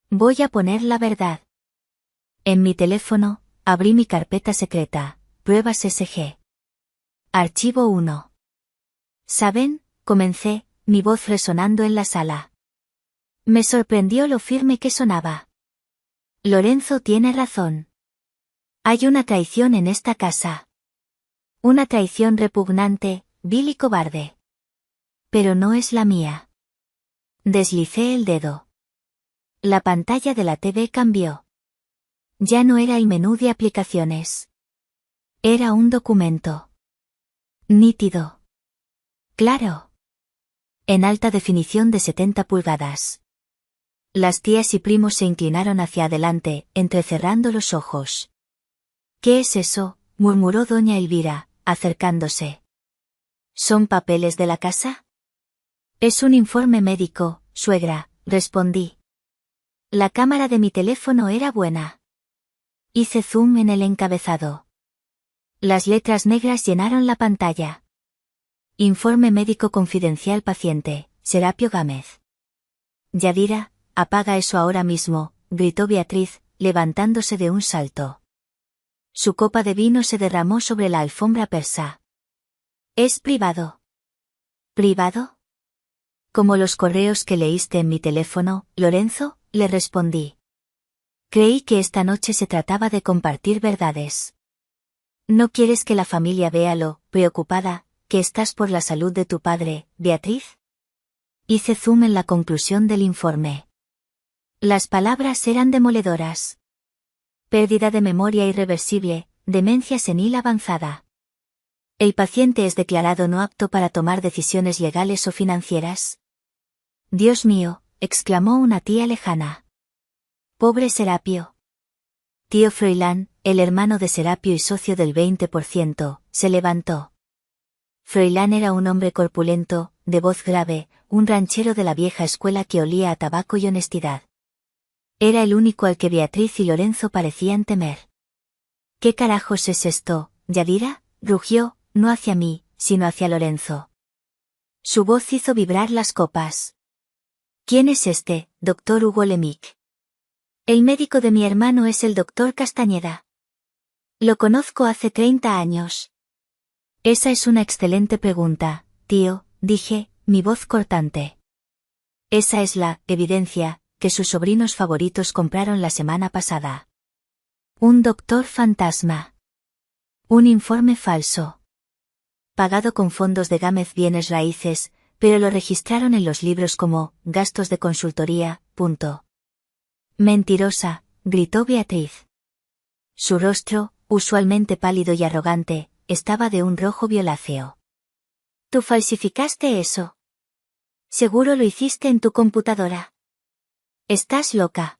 Voy a poner la verdad. En mi teléfono, abrí mi carpeta secreta, pruebas SG. Archivo 1. ¿Saben?, comencé, mi voz resonando en la sala. Me sorprendió lo firme que sonaba. Lorenzo tiene razón. Hay una traición en esta casa. Una traición repugnante, vil y cobarde. Pero no es la mía. Deslicé el dedo. La pantalla de la TV cambió. Ya no era el menú de aplicaciones. Era un documento. Nítido. Claro. En alta definición de 70 pulgadas. Las tías y primos se inclinaron hacia adelante, entrecerrando los ojos. ¿Qué es eso?, murmuró doña Elvira, acercándose. ¿Son papeles de la casa? Es un informe médico, suegra, respondí. La cámara de mi teléfono era buena. Hice zoom en el encabezado. Las letras negras llenaron la pantalla. Informe médico confidencial paciente, Serapio Gámez. Yadira, apaga eso ahora mismo, gritó Beatriz, levantándose de un salto. Su copa de vino se derramó sobre la alfombra persa. ¿Es privado? ¿Privado? Como los correos que leíste en mi teléfono, Lorenzo, le respondí. Creí que esta noche se trataba de compartir verdades. ¿No quieres que la familia vea lo preocupada que estás por la salud de tu padre, Beatriz? Hice zoom en la conclusión del informe. Las palabras eran demoledoras. Pérdida de memoria irreversible, demencia senil avanzada. El paciente es declarado no apto para tomar decisiones legales o financieras. Dios mío, exclamó una tía lejana. Pobre Serapio. Tío Froilán, el hermano de Serapio y socio del 20%, se levantó. Froilán era un hombre corpulento, de voz grave, un ranchero de la vieja escuela que olía a tabaco y honestidad. Era el único al que Beatriz y Lorenzo parecían temer. ¿Qué carajos es esto, Yadira?, rugió, no hacia mí, sino hacia Lorenzo. Su voz hizo vibrar las copas. ¿Quién es este, doctor Hugo Lemic? El médico de mi hermano es el doctor Castañeda. Lo conozco hace 30 años. Esa es una excelente pregunta, tío, dije, mi voz cortante. Esa es la evidencia que sus sobrinos favoritos compraron la semana pasada. Un doctor fantasma. Un informe falso. Pagado con fondos de Gámez Bienes Raíces, pero lo registraron en los libros como gastos de consultoría. Mentirosa, gritó Beatriz. Su rostro, usualmente pálido y arrogante, estaba de un rojo violáceo. ¿Tú falsificaste eso? Seguro lo hiciste en tu computadora. Estás loca.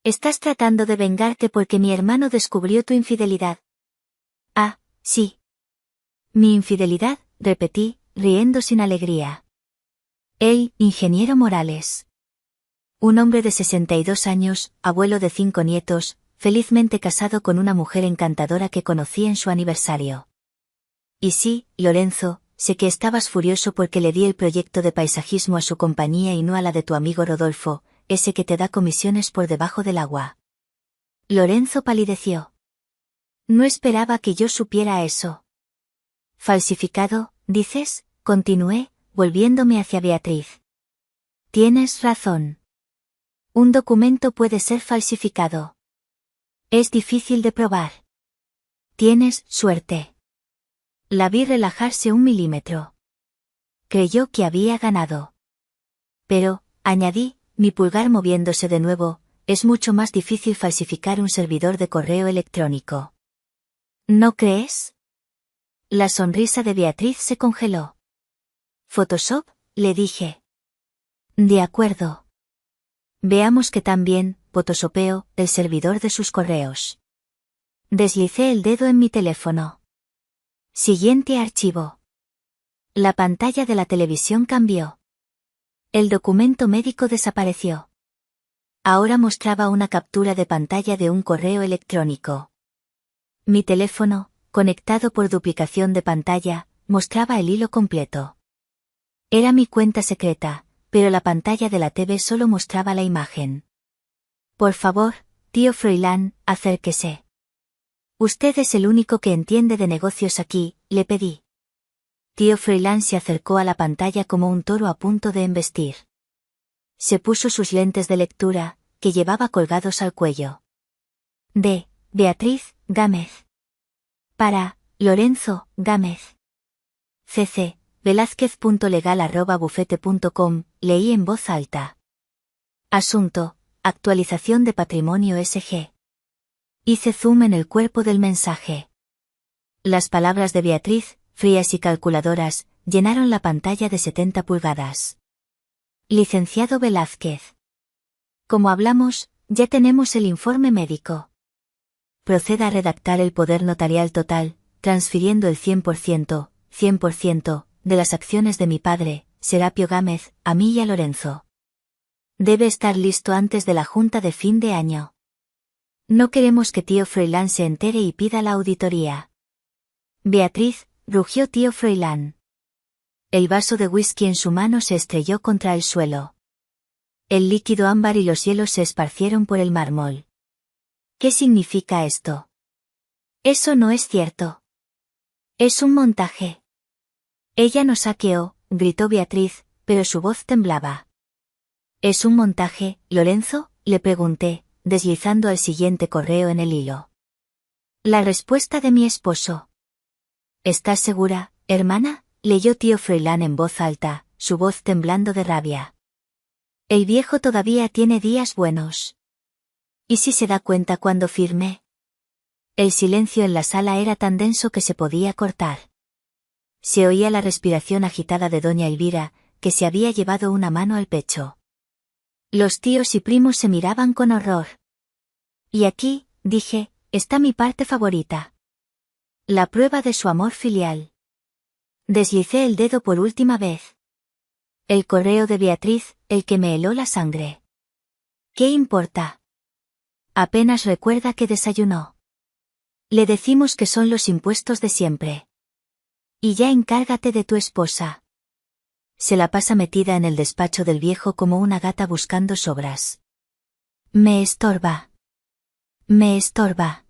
Estás tratando de vengarte porque mi hermano descubrió tu infidelidad. Ah, sí. Mi infidelidad, repetí, riendo sin alegría. Él, ingeniero Morales. Un hombre de 62 años, abuelo de 5 nietos, felizmente casado con una mujer encantadora que conocí en su aniversario. Y sí, Lorenzo, sé que estabas furioso porque le di el proyecto de paisajismo a su compañía y no a la de tu amigo Rodolfo, ese que te da comisiones por debajo del agua. Lorenzo palideció. No esperaba que yo supiera eso. ¿Falsificado, dices?, continué, volviéndome hacia Beatriz. Tienes razón. Un documento puede ser falsificado. Es difícil de probar. Tienes suerte. La vi relajarse 1 milímetro. Creyó que había ganado. Pero, añadí, mi pulgar moviéndose de nuevo, es mucho más difícil falsificar un servidor de correo electrónico. ¿No crees? La sonrisa de Beatriz se congeló. ¿Photoshop?, le dije. De acuerdo. Veamos que también photoshopeo el servidor de sus correos. Deslicé el dedo en mi teléfono. Siguiente archivo. La pantalla de la televisión cambió. El documento médico desapareció. Ahora mostraba una captura de pantalla de un correo electrónico. Mi teléfono, conectado por duplicación de pantalla, mostraba el hilo completo. Era mi cuenta secreta, pero la pantalla de la TV solo mostraba la imagen. Por favor, tío Froilán, acérquese. Usted es el único que entiende de negocios aquí, le pedí. Tío Froilán se acercó a la pantalla como un toro a punto de embestir. Se puso sus lentes de lectura, que llevaba colgados al cuello. De Beatriz Gámez. Para Lorenzo Gámez. cc. velázquez.legal@bufete.com, leí en voz alta. Asunto: actualización de patrimonio SG. Hice zoom en el cuerpo del mensaje. Las palabras de Beatriz, frías y calculadoras, llenaron la pantalla de 70 pulgadas. Licenciado Velázquez. Como hablamos, ya tenemos el informe médico. Proceda a redactar el poder notarial total, transfiriendo el 100%, de las acciones de mi padre, Serapio Gámez, a mí y a Lorenzo. Debe estar listo antes de la junta de fin de año. No queremos que tío Froilán se entere y pida la auditoría. Beatriz, rugió tío Froilán. El vaso de whisky en su mano se estrelló contra el suelo. El líquido ámbar y los hielos se esparcieron por el mármol. ¿Qué significa esto? Eso no es cierto. Es un montaje. Ella nos saqueó, gritó Beatriz, pero su voz temblaba. ¿Es un montaje, Lorenzo?, le pregunté, deslizando al siguiente correo en el hilo. La respuesta de mi esposo. ¿Estás segura, hermana?, leyó tío Froilán en voz alta, su voz temblando de rabia. El viejo todavía tiene días buenos. ¿Y si se da cuenta cuando firme? El silencio en la sala era tan denso que se podía cortar. Se oía la respiración agitada de doña Elvira, que se había llevado una mano al pecho. Los tíos y primos se miraban con horror. Y aquí, dije, está mi parte favorita. La prueba de su amor filial. Deslicé el dedo por última vez. El correo de Beatriz, el que me heló la sangre. ¿Qué importa? Apenas recuerda que desayunó. Le decimos que son los impuestos de siempre. Y ya encárgate de tu esposa. Se la pasa metida en el despacho del viejo como una gata buscando sobras. Me estorba. Me estorba.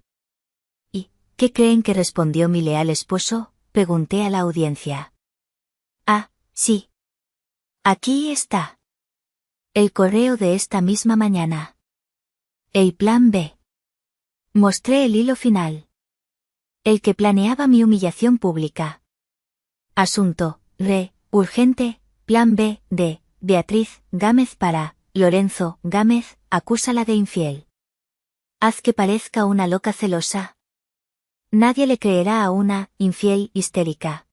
¿Y qué creen que respondió mi leal esposo?, pregunté a la audiencia. Ah, sí. Aquí está. El correo de esta misma mañana. El plan B. Mostré el hilo final. El que planeaba mi humillación pública. Asunto: urgente, plan B, de Beatriz Gámez para Lorenzo Gámez, acúsala de infiel. Haz que parezca una loca celosa. Nadie le creerá a una infiel histérica.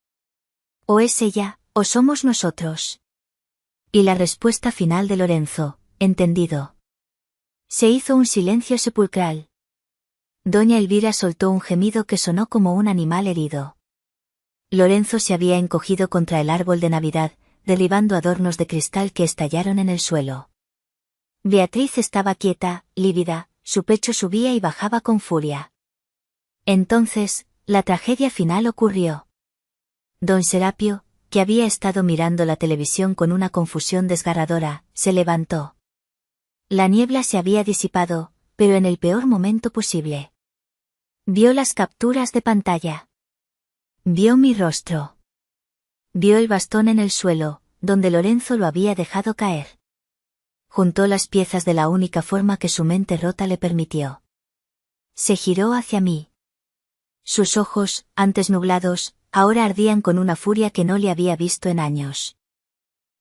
O es ella, o somos nosotros. Y la respuesta final de Lorenzo: entendido. Se hizo un silencio sepulcral. Doña Elvira soltó un gemido que sonó como un animal herido. Lorenzo se había encogido contra el árbol de Navidad, derribando adornos de cristal que estallaron en el suelo. Beatriz estaba quieta, lívida, su pecho subía y bajaba con furia. Entonces, la tragedia final ocurrió. Don Serapio, que había estado mirando la televisión con una confusión desgarradora, se levantó. La niebla se había disipado, pero en el peor momento posible. Vio las capturas de pantalla. Vio mi rostro. Vio el bastón en el suelo, donde Lorenzo lo había dejado caer. Juntó las piezas de la única forma que su mente rota le permitió. Se giró hacia mí. Sus ojos, antes nublados, ahora ardían con una furia que no le había visto en años.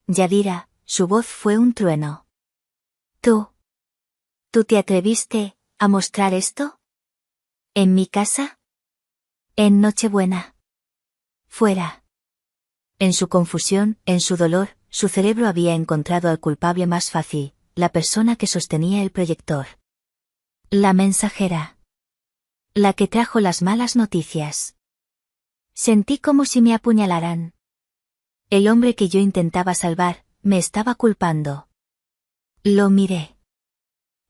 Yadira, su voz fue un trueno. Tú. ¿Tú te atreviste a mostrar esto? ¿En mi casa? En Nochebuena. Fuera. En su confusión, en su dolor, su cerebro había encontrado al culpable más fácil, la persona que sostenía el proyector. La mensajera. La que trajo las malas noticias. Sentí como si me apuñalaran. El hombre que yo intentaba salvar, me estaba culpando. Lo miré.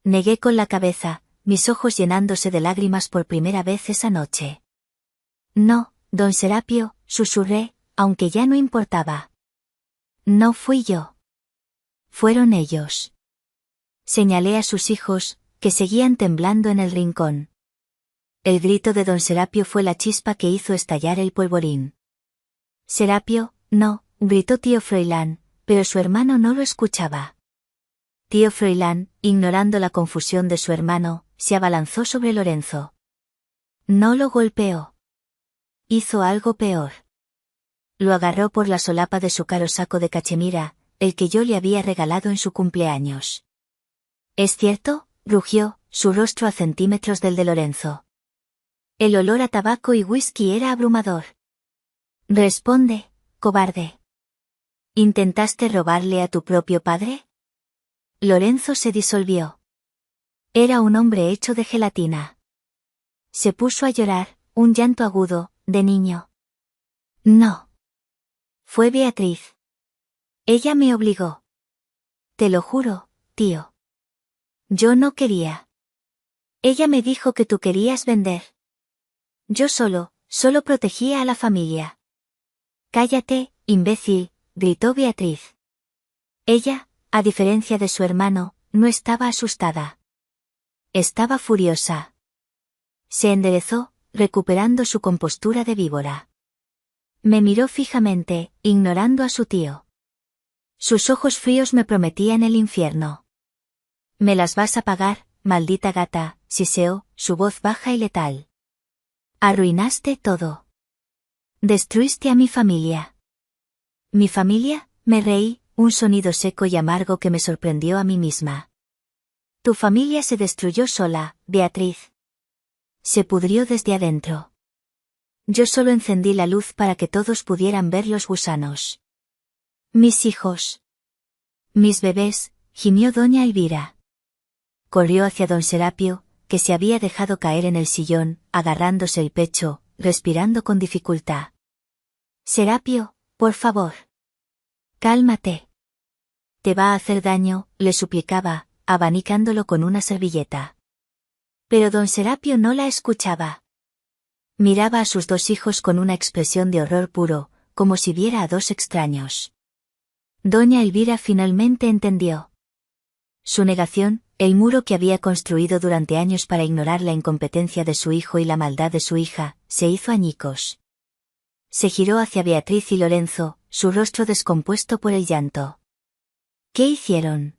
Negué con la cabeza, mis ojos llenándose de lágrimas por primera vez esa noche. No, don Serapio, susurré, aunque ya no importaba. No fui yo. Fueron ellos. Señalé a sus hijos, que seguían temblando en el rincón. El grito de don Serapio fue la chispa que hizo estallar el polvorín. Serapio, no, gritó tío Froilán, pero su hermano no lo escuchaba. Tío Froilán, ignorando la confusión de su hermano, se abalanzó sobre Lorenzo. No lo golpeó. Hizo algo peor. Lo agarró por la solapa de su caro saco de cachemira, el que yo le había regalado en su cumpleaños. ¿Es cierto?, rugió, su rostro a centímetros del de Lorenzo. El olor a tabaco y whisky era abrumador. Responde, cobarde. ¿Intentaste robarle a tu propio padre? Lorenzo se disolvió. Era un hombre hecho de gelatina. Se puso a llorar, un llanto agudo, de niño. No. Fue Beatriz. Ella me obligó. Te lo juro, tío. Yo no quería. Ella me dijo que tú querías vender. Yo solo protegía a la familia. Cállate, imbécil, gritó Beatriz. Ella, a diferencia de su hermano, no estaba asustada. Estaba furiosa. Se enderezó, recuperando su compostura de víbora. Me miró fijamente, ignorando a su tío. Sus ojos fríos me prometían el infierno. Me las vas a pagar, maldita gata, siseó, su voz baja y letal. Arruinaste todo. Destruiste a mi familia. ¿Mi familia?, me reí, un sonido seco y amargo que me sorprendió a mí misma. Tu familia se destruyó sola, Beatriz. Se pudrió desde adentro. Yo solo encendí la luz para que todos pudieran ver los gusanos. Mis hijos. Mis bebés, gimió doña Elvira. Corrió hacia don Serapio, que se había dejado caer en el sillón, agarrándose el pecho, respirando con dificultad. Serapio, por favor. Cálmate. Te va a hacer daño, le suplicaba, abanicándolo con una servilleta. Pero don Serapio no la escuchaba. Miraba a sus dos hijos con una expresión de horror puro, como si viera a dos extraños. Doña Elvira finalmente entendió. Su negación, el muro que había construido durante años para ignorar la incompetencia de su hijo y la maldad de su hija, se hizo añicos. Se giró hacia Beatriz y Lorenzo, su rostro descompuesto por el llanto. ¿Qué hicieron?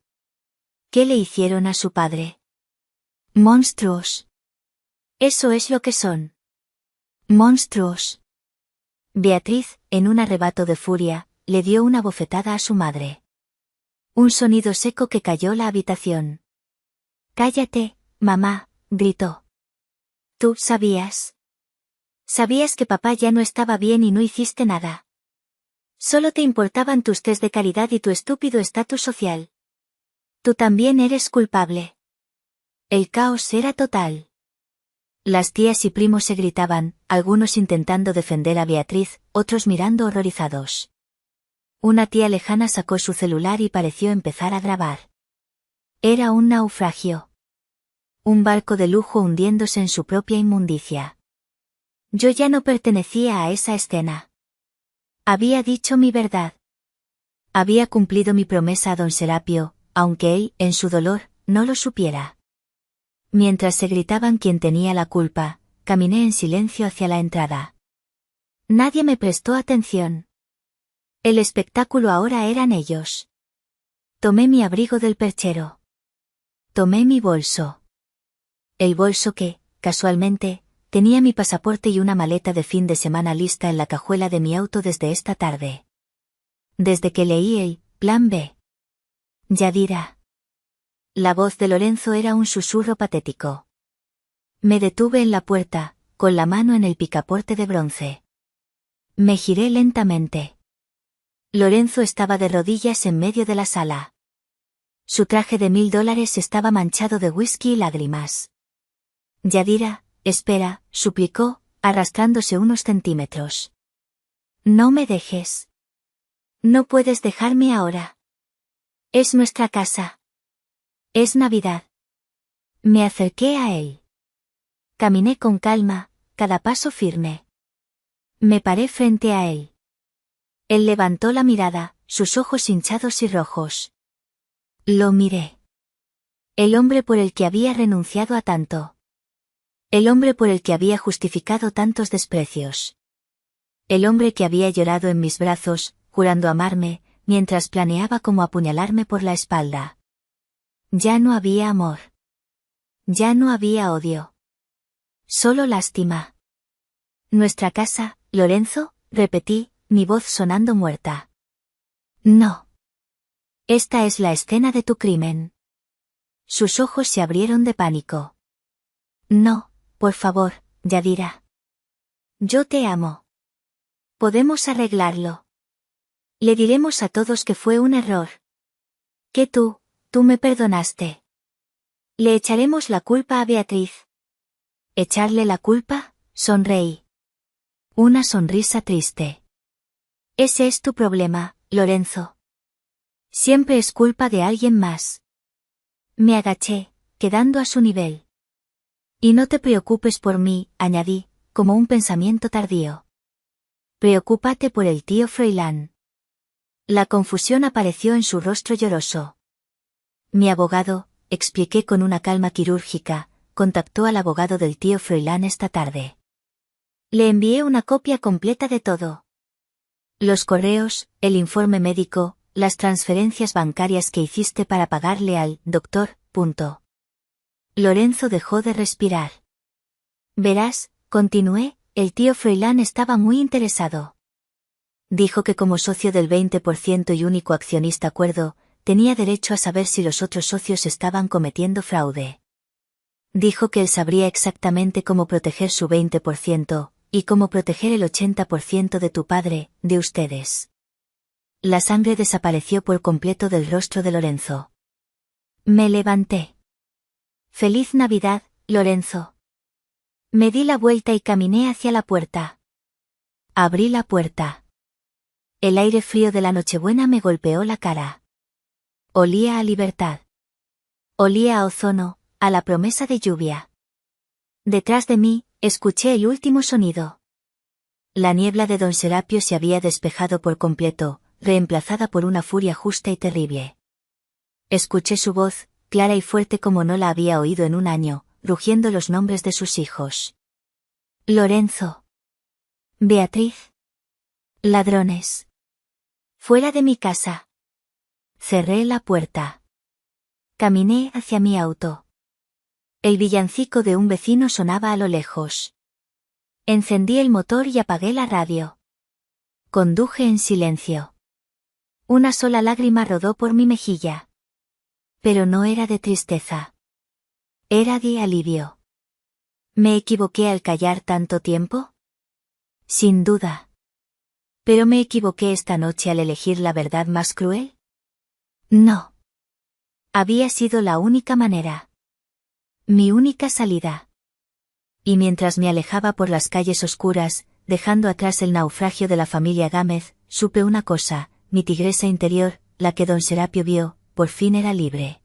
¿Qué le hicieron a su padre? Monstruos. Eso es lo que son. Monstruos. Beatriz, en un arrebato de furia, le dio una bofetada a su madre. Un sonido seco que cayó la habitación. Cállate, mamá, gritó. ¿Tú sabías? Sabías que papá ya no estaba bien y no hiciste nada. Solo te importaban tus test de caridad y tu estúpido estatus social. Tú también eres culpable. El caos era total. Las tías y primos se gritaban, algunos intentando defender a Beatriz, otros mirando horrorizados. Una tía lejana sacó su celular y pareció empezar a grabar. Era un naufragio. Un barco de lujo hundiéndose en su propia inmundicia. Yo ya no pertenecía a esa escena. Había dicho mi verdad. Había cumplido mi promesa a don Serapio, aunque él, en su dolor, no lo supiera. Mientras se gritaban quién tenía la culpa, caminé en silencio hacia la entrada. Nadie me prestó atención. El espectáculo ahora eran ellos. Tomé mi abrigo del perchero. Tomé mi bolso. El bolso que, casualmente, tenía mi pasaporte y una maleta de fin de semana lista en la cajuela de mi auto desde esta tarde. Desde que leí el Plan B. Yadira. La voz de Lorenzo era un susurro patético. Me detuve en la puerta, con la mano en el picaporte de bronce. Me giré lentamente. Lorenzo estaba de rodillas en medio de la sala. Su traje de $1000 estaba manchado de whisky y lágrimas. Yadira, espera, suplicó, arrastrándose unos centímetros. No me dejes. No puedes dejarme ahora. Es nuestra casa. Es Navidad. Me acerqué a él. Caminé con calma, cada paso firme. Me paré frente a él. Él levantó la mirada, sus ojos hinchados y rojos. Lo miré. El hombre por el que había renunciado a tanto. El hombre por el que había justificado tantos desprecios. El hombre que había llorado en mis brazos, jurando amarme, mientras planeaba cómo apuñalarme por la espalda. Ya no había amor. Ya no había odio. Solo lástima. Nuestra casa, Lorenzo, repetí, mi voz sonando muerta. No. Esta es la escena de tu crimen. Sus ojos se abrieron de pánico. No, por favor, Yadira. Yo te amo. Podemos arreglarlo. Le diremos a todos que fue un error. Que tú me perdonaste. Le echaremos la culpa a Beatriz. ¿Echarle la culpa? Sonreí. Una sonrisa triste. Ese es tu problema, Lorenzo. Siempre es culpa de alguien más. Me agaché, quedando a su nivel. Y no te preocupes por mí, añadí, como un pensamiento tardío. Preocúpate por el tío Froilán. La confusión apareció en su rostro lloroso. Mi abogado, expliqué con una calma quirúrgica, contactó al abogado del tío Froilán esta tarde. Le envié una copia completa de todo. Los correos, el informe médico, las transferencias bancarias que hiciste para pagarle al doctor. Lorenzo dejó de respirar. Verás, continué, el tío Froilán estaba muy interesado. Dijo que como socio del 20% y único accionista cuerdo, tenía derecho a saber si los otros socios estaban cometiendo fraude. Dijo que él sabría exactamente cómo proteger su 20%, y cómo proteger el 80% de tu padre, de ustedes. La sangre desapareció por completo del rostro de Lorenzo. Me levanté. Feliz Navidad, Lorenzo. Me di la vuelta y caminé hacia la puerta. Abrí la puerta. El aire frío de la Nochebuena me golpeó la cara. Olía a libertad. Olía a ozono, a la promesa de lluvia. Detrás de mí, escuché el último sonido. La niebla de Don Serapio se había despejado por completo, reemplazada por una furia justa y terrible. Escuché su voz, clara y fuerte como no la había oído en un año, rugiendo los nombres de sus hijos. Lorenzo. Beatriz. Ladrones. Fuera de mi casa. Cerré la puerta. Caminé hacia mi auto. El villancico de un vecino sonaba a lo lejos. Encendí el motor y apagué la radio. Conduje en silencio. Una sola lágrima rodó por mi mejilla. Pero no era de tristeza. Era de alivio. ¿Me equivoqué al callar tanto tiempo? Sin duda. ¿Pero me equivoqué esta noche al elegir la verdad más cruel? No. Había sido la única manera. Mi única salida. Y mientras me alejaba por las calles oscuras, dejando atrás el naufragio de la familia Gámez, supe una cosa, mi tigresa interior, la que don Serapio vio, por fin era libre.